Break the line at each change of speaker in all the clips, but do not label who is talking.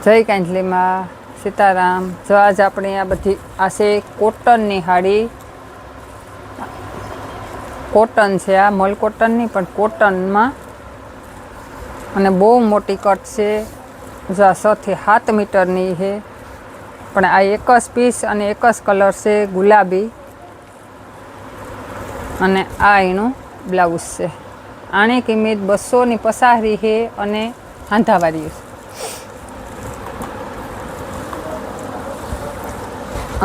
જય કાંજલીમાં સીતારામ। જો આજ આપણે આ બધી આ છે કોટનની સાડી, કોટન છે, આ મલ કોટનની પણ કોટનમાં, અને બહુ મોટી કટ છે। જો આ 6 થી 7 મીટરની છે, પણ આ એક જ પીસ અને એક જ કલર છે, ગુલાબી, અને આ એનું બ્લાઉઝ છે। આની કિંમત 250 છે અને હાંધાવાળી છે।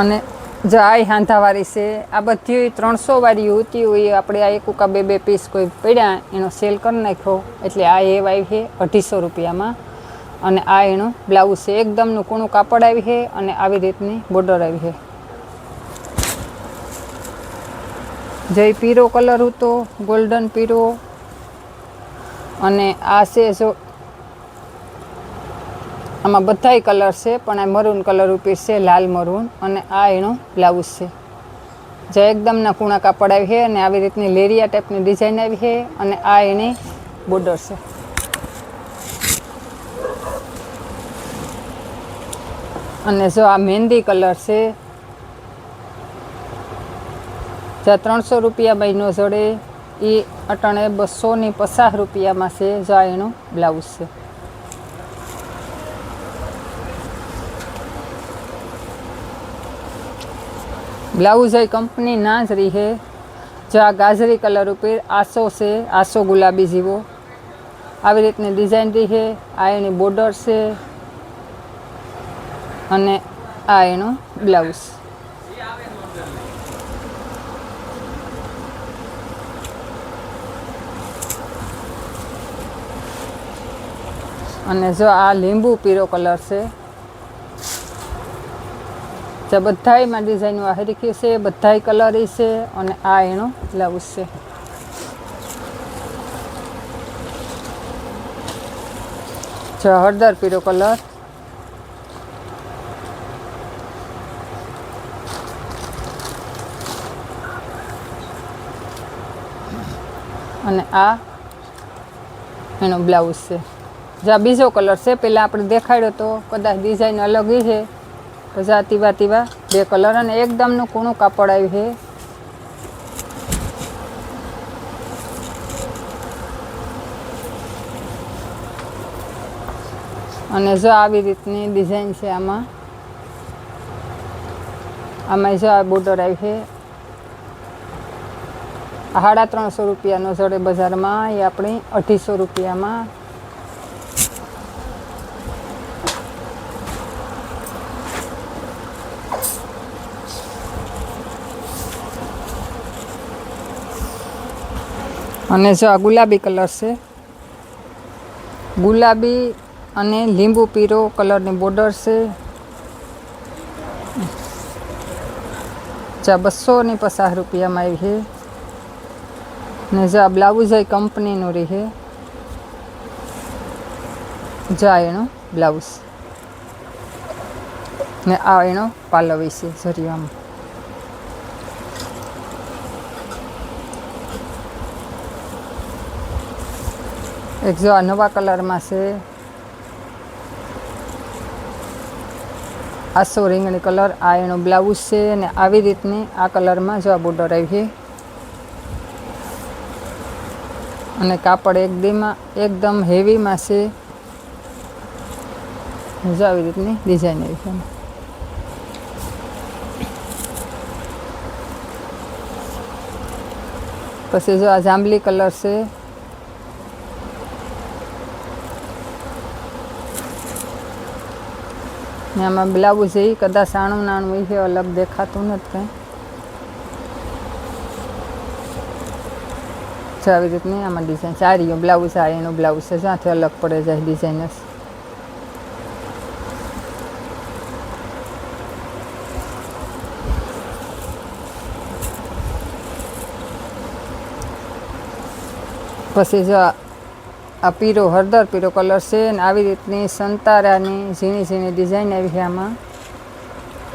અને જો આ હાંધાવાળી છે, આ બધી 300 વાળી હોતી હોય, આપણે આ એક ઉકા બે પીસ કોઈ પડ્યા એનો સેલ કરી નાખ્યો, એટલે આ એ આવી છે 250 રૂપિયામાં। અને આ એનું બ્લાઉઝ છે, એકદમનું કૂણું કાપડ આવી છે અને આવી રીતની બોર્ડર આવી છે। જે પીરો કલર હતો, ગોલ્ડન પીરો, અને આ છે જો આમાં બધાય કલર છે, પણ આ મરૂન કલર ઉપર છે, લાલ મરૂન, અને આ એનો બ્લાઉઝ છે। જે એકદમના કૂણા કાપડ આવી છે અને આવી રીતની લેરિયા ટાઈપની ડિઝાઇન આવી છે, અને આ એની બોર્ડર છે। અને જો આ મહેંદી કલર છે, જે 300 રૂપિયામાં ન જડે એ અટાણે 250 રૂપિયામાં છે। જો આ એનું બ્લાઉઝ છે। બ્લાઉઝ એ કંપની ના જ રહી છે। જો આ ગાજરી કલર ઉપર આસો છે, આસો ગુલાબી જેવો, આવી રીતની ડિઝાઇન રહી છે। આ એની બોર્ડર છે અને આ એનું બ્લાઉઝ। અને જો આ લીંબુ પીરો કલર છે, જે બધાયમાં ડિઝાઇનો હરખી છે, બધાય કલર છે, અને આ એનો બ્લાઉઝ છે। જો હળદર પીરો કલર, અને આ એનો બ્લાઉઝ છે। જો આ બીજો કલર છે, પહેલાં આપણે દેખાડ્યો તો, કદાચ ડિઝાઇન અલગ છે, પછી આ તીવા બે કલર, અને એકદમનું કૂણું કાપડ આવ્યું છે। અને જો આવી રીતની ડિઝાઇન છે આમાં જો આ બોર્ડર આવી છે। 350 રૂપિયાનો જડે બજારમાં, એ આપણી 250 રૂપિયામાં। અને જો આ ગુલાબી કલર છે, ગુલાબી અને લીંબુ પીરો કલરની બોર્ડર છે। જો 250 રૂપિયામાં આવી છે। ને જો આ બ્લાઉઝ એ કંપનીનું રહે છે। જો આ એનો બ્લાઉઝ, ને આ એનો પાલવ છે ઝરિયામાં। એક જો આ નવા કલરમાં છે, આસો રીંગણી કલર, આ એનો બ્લાઉઝ છે, અને આવી રીતની આ કલરમાં જો આ બોર્ડર આવી છે, અને કાપડ એકદમ હેવીમાં છે। જો આવી રીતની ડિઝાઇન આવી છે। પછી જો આ જાંબલી કલર છે, ને આમાં બ્લાઉઝ એ કદાચ નાનું છે, અલગ દેખાતું નથી કંઈ। જો આવી રીતની આમાં ડિઝાઇન સારી બ્લાઉઝ, આ એનું બ્લાઉઝ છે, જ્યાંથી અલગ પડે જાય ડિઝાઇન। પછી જો આ પીરો હળદર પીરો કલર છે, અને આવી રીતની સંતારાની ઝીણી ઝીણી ડિઝાઇન આવી છે આમાં।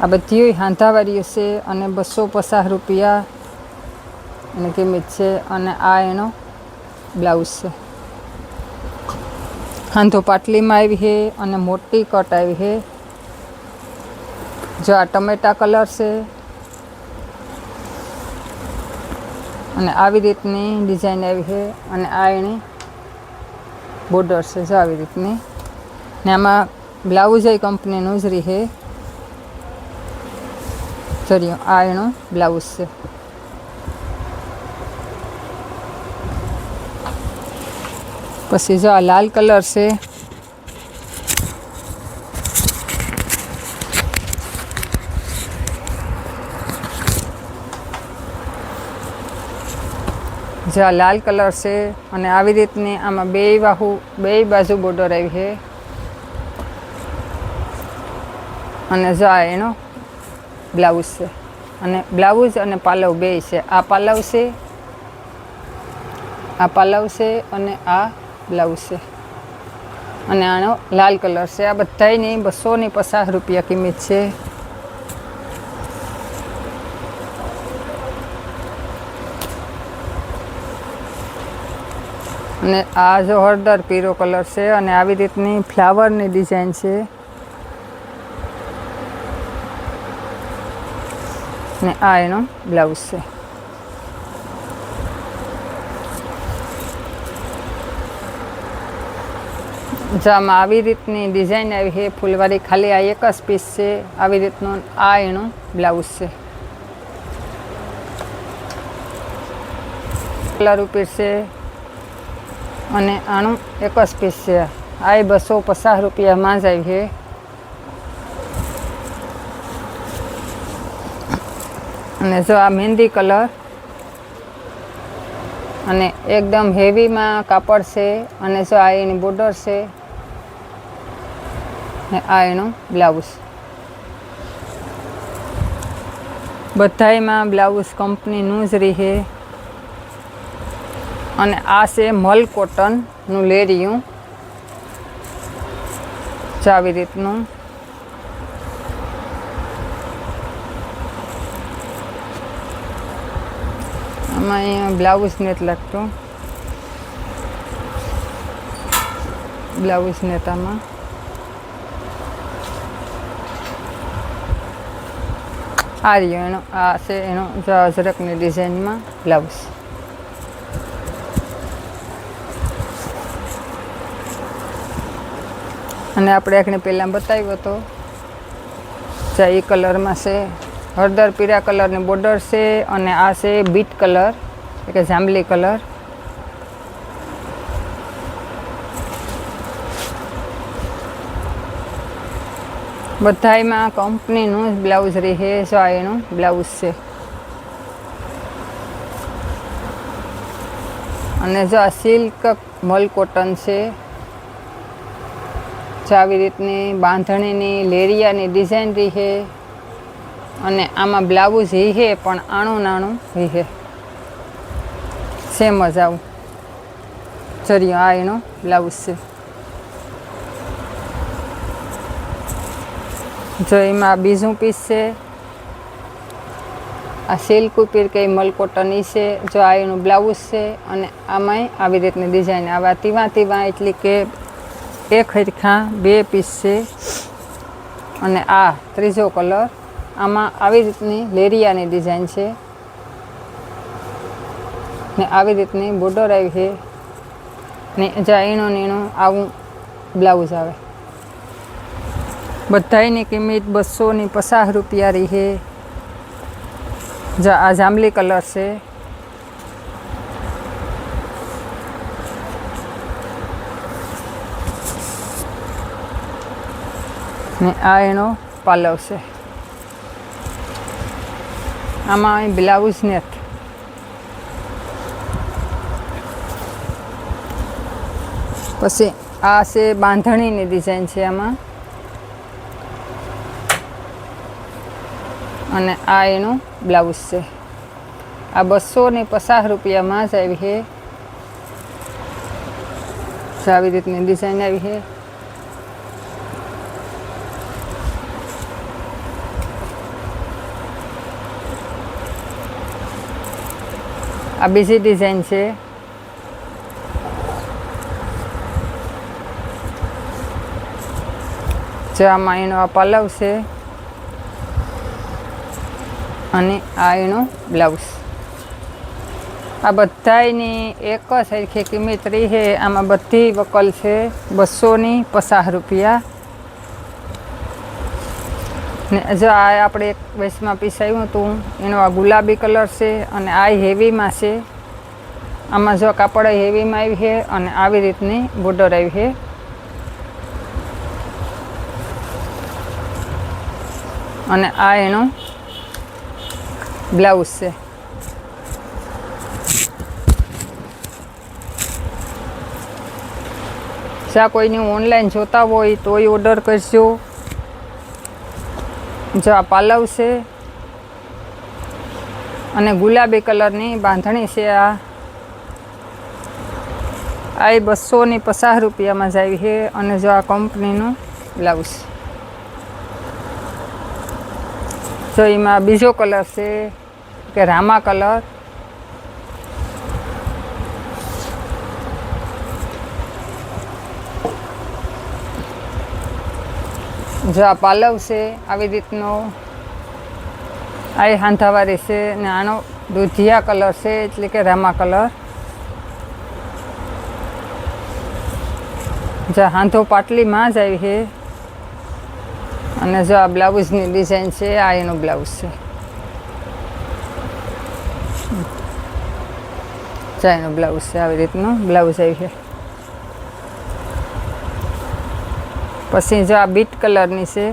આ બધી હાંધાવાળી છે, અને 250 રૂપિયા એની કિંમત છે, અને આ એનો બ્લાઉઝ છે। હાંધો પાટલીમાં આવી છે અને મોટી કટ આવી છે. જો આ ટમેટા કલર છે અને આવી રીતની ડિઝાઇન આવી છે અને આ એની બોર્ડર છે. જો આવી રીતની ને આમાં બ્લાઉઝ એ કંપનીનું જ રહે. ચર્યો આ એનો બ્લાઉઝ છે. પછી જો આ લાલ કલર છે. જો આ લાલ કલર છે અને આવી રીતની આમાં બે બાજુ બોર્ડર આવી છે અને જો આ એનો બ્લાઉઝ છે અને બ્લાઉઝ અને પાલવ બે છે. આ પાલવ છે, આ પાલવ છે અને આ બ્લાઉઝ છે અને આનો લાલ કલર છે. આ બધાની 250 રૂપિયા કિંમત છે. અને આ જો હળદર પીળો કલર છે અને આવી રીતની ફ્લાવરની ડિઝાઇન છે ને આ એનો બ્લાઉઝ છે. જામાં આવી રીતની ડિઝાઇન આવી છે ફૂલવાળી. ખાલી આ એક જ પીસ છે. આવી રીતનું આ એનો બ્લાઉઝ છે. કલર ઉપર છે અને આનું એક જ પીસ છે. આ 250 રૂપિયામાં જ આવી છે. અને જો આ મહેંદી કલર અને એકદમ હેવીમાં કાપડ છે અને જો આ એની બોર્ડર છે ને આ એનું બ્લાઉઝ. બધાયમાં બ્લાઉઝ કંપનીનું જ રહે. અને આ છે મલ કોટનનું લેરિયું. આવી રીતનું આમાં અહીંયા બ્લાઉઝ નથી લાગતું. બ્લાઉઝ નેતામાં આ રહ્યો એનો. આ છે એનો અજરકની ડિઝાઇનમાં બ્લાઉઝ. અને આપણે એકને પહેલાં બતાવ્યો હતો જે એ કલરમાં છે. હળદર પીળા કલરની બોર્ડર છે અને આ છે બીટ કલર એટલે કે જાંબલી કલર. બધાયમાં કંપનીનું જ બ્લાઉઝ રહે. જો આ એનું બ્લાઉઝ છે. અને જો આ સિલ્ક મલ કોટન છે. આવી રીતની બાંધણીની લેરિયાની ડિઝાઇન રહે અને આમાં બ્લાઉઝ હે પણ આણું નાણું હે સેમ જ આવું. ચર્યો આ એનો બ્લાઉઝ છે. જો એમાં બીજું પીસ છે. આ સિલ્ક ઉપર કે મલ કોટન છે. જો આ એનું બ્લાઉઝ છે અને આમાંય આવી રીતની ડિઝાઇન. આવા તીવા એટલે કે એક હરખા બે પીસ છે. અને આ ત્રીજો કલર. આમાં આવી રીતની લેરિયાની ડિઝાઇન છે ને આવી રીતની બોર્ડર આવી છે ને જ્યાં એનું નીણું આવું બ્લાઉઝ આવે. બધાયની કિંમત 250 રૂપિયા રહે. આ જાંબલી કલર છે. ને આ એનો પાલવ છે. આમાં બ્લાઉઝ નથી. પછી આ છે બાંધણીની ડિઝાઇન છે આમાં અને આ એનું બ્લાઉઝ છે. આ 250 રૂપિયામાં જ આવી છે. આવી રીતની ડિઝાઇન આવી છે. આ બીજી ડિઝાઇન છે. જો આમાં એનો આ પલવ છે અને આ એનો બ્લાઉઝ. આ બધાની એક જ સરખી કિંમત રહી છે. આમાં બધી વકલ છે 250 રૂપિયા. ને જો આ આપણે એક વેસમાં પીસ આવ્યું હતું એનો આ ગુલાબી કલર છે અને આ હેવીમાં છે. આમાં જો કાપડ હેવીમાં આવી છે અને આવી રીતની બોર્ડર આવી છે. અને આ એનો બ્લાઉઝ છે. જ્યાં કોઈને ઓનલાઈન જોતા હોય તોય ઓર્ડર કરજો. જો આ પાલવ છે અને ગુલાબી કલરની બાંધણી છે. આ 250 રૂપિયામાં જ આવી છે. અને જો આ કંપનીનું બ્લાઉઝ. જો એમાં બીજો કલર છે કે રામા કલર. જો આ પાલવ છે આવી રીતનો. આ હાંધાવાળી છે ને આનો દૂધિયા કલર છે એટલે કે રામા કલર. જો હાંધો પાટલીમાં જ આવી છે. અને જો આ બ્લાઉઝની ડિઝાઇન છે. આ એનું બ્લાઉઝ છે. જો એનું બ્લાઉઝ છે આવી રીતનું બ્લાઉઝ આવી છે. પછી જો આ બીટ કલરની છે.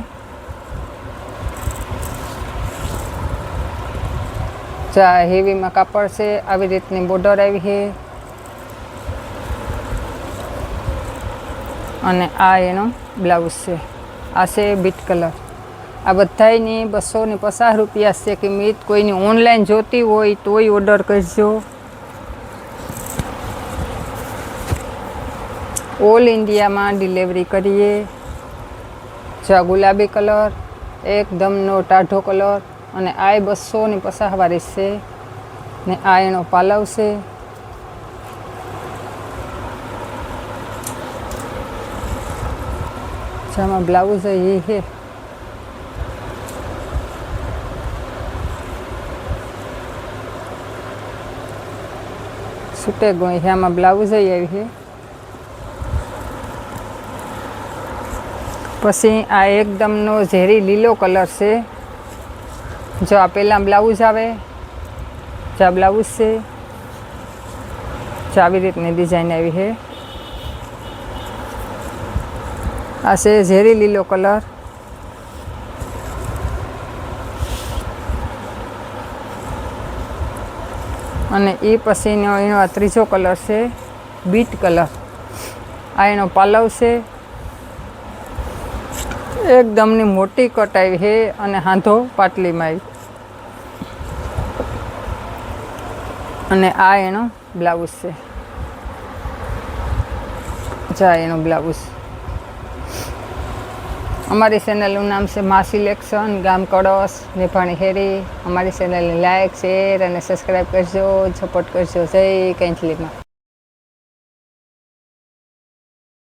જો આ હેવીમાં કાપડ છે આવી રીતની બોર્ડર આવી છે. અને આ એનો બ્લાઉઝ છે. આ છે બીટ કલર. આ બધાની 250 રૂપિયા છે કિંમત. કોઈની ઓનલાઈન જોતી હોય તોય ઓર્ડર કરજો. ઓલ ઇન્ડિયામાં ડિલિવરી કરીએ. જો આ ગુલાબી કલર એકદમનો ટાઢો કલર અને આ 250 વાળી છે. ને આ એનો પાલવ છે. જેમાં બ્લાઉઝ એ છે. છૂટે ગઈ છે. આમાં બ્લાઉઝ આવી છે. પછી આ એકદમનો ઝેરી લીલો કલર છે. જો આ પહેલાં બ્લાઉઝ આવે. જો આ બ્લાઉઝ છે. જો આવી રીતની ડિઝાઇન આવી છે. આ છે ઝેરી લીલો કલર. અને એ પછીનો એનો આ ત્રીજો કલર છે બીટ કલર. આ એનો પાલવ છે. એકદમની મોટી કટ આવી છે અને હાંધો પાટલીમાં આવી. અને આ એનો બ્લાઉઝ છે. જા એનો બ્લાઉઝ. અમારી ચેનલનું નામ છે મા સિલેક્શન, ગામ કળશ, નેભાણી હેરી. અમારી ચેનલને લાઇક, શેર અને સબસ્ક્રાઈબ કરજો. સપોર્ટ કરજો. જય કેન્ચલીમાં.